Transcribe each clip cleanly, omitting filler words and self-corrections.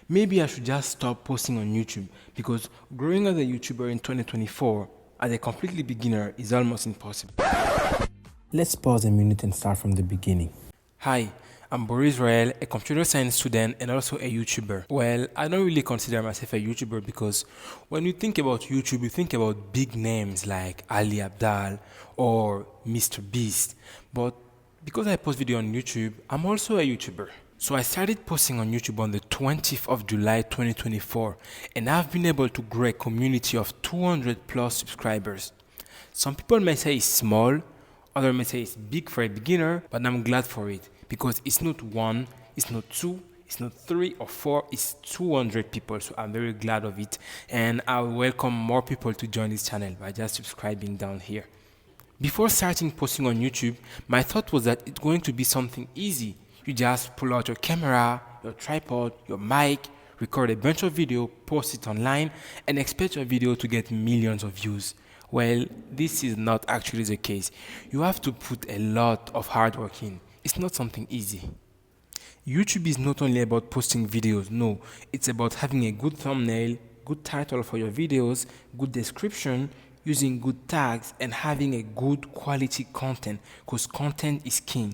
maybe I should just stop posting on YouTube because growing as a YouTuber in 2024 as a completely beginner is almost impossible. Let's pause a minute and start from the beginning. Hi, I'm Boris Royal, a computer science student and also a YouTuber. Well, I don't really consider myself a YouTuber because when you think about YouTube, you think about big names like Ali Abdal or Mr. Beast. But because I post video on YouTube, I'm also a YouTuber. So I started posting on YouTube on the 20th of July 2024 and I've been able to grow a community of 200 plus subscribers. Some people may say it's small, others may say it's big for a beginner, but I'm glad for it because it's not one, it's not two, it's not three or four, it's 200 people. So I'm very glad of it and I welcome more people to join this channel by just subscribing down here. Before starting posting on YouTube, my thought was that it's going to be something easy. You just pull out your camera, your tripod, your mic, record a bunch of video, post it online, and expect your video to get millions of views. Well, this is not actually the case. You have to put a lot of hard work in. It's not something easy. YouTube is not only about posting videos, no, it's about having a good thumbnail, good title for your videos, good description, using good tags, and having a good quality content because content is king.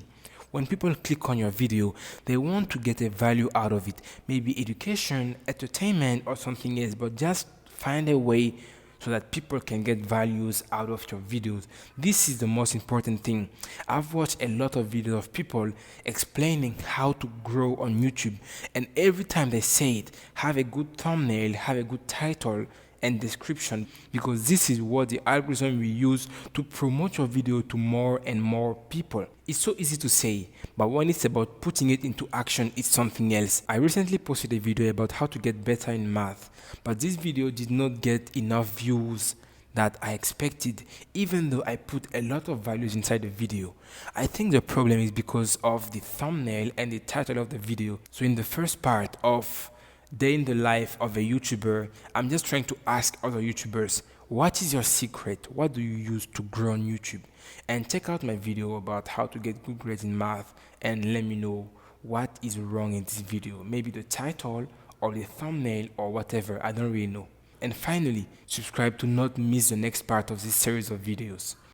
When people click on your video, they want to get a value out of it, maybe education, entertainment, or something else, but just find a way so that people can get values out of your videos. This is the most important thing. I've watched a lot of videos of people explaining how to grow on YouTube, and every time they say it, have a good thumbnail, have a good title and description, because this is what the algorithm will use to promote your video to more and more people. It's so easy to say, but when it's about putting it into action, it's something else. I recently posted a video about how to get better in math, but this video did not get enough views that I expected, even though I put a lot of values inside the video. I think the problem is because of the thumbnail and the title of the video. So in the first part of day in the life of a YouTuber, I'm just trying to ask other YouTubers, what is your secret? What do you use to grow on YouTube? And check out my video about how to get good grades in math and let me know what is wrong in this video. Maybe the title or the thumbnail or whatever, I don't really know. And finally, subscribe to not miss the next part of this series of videos.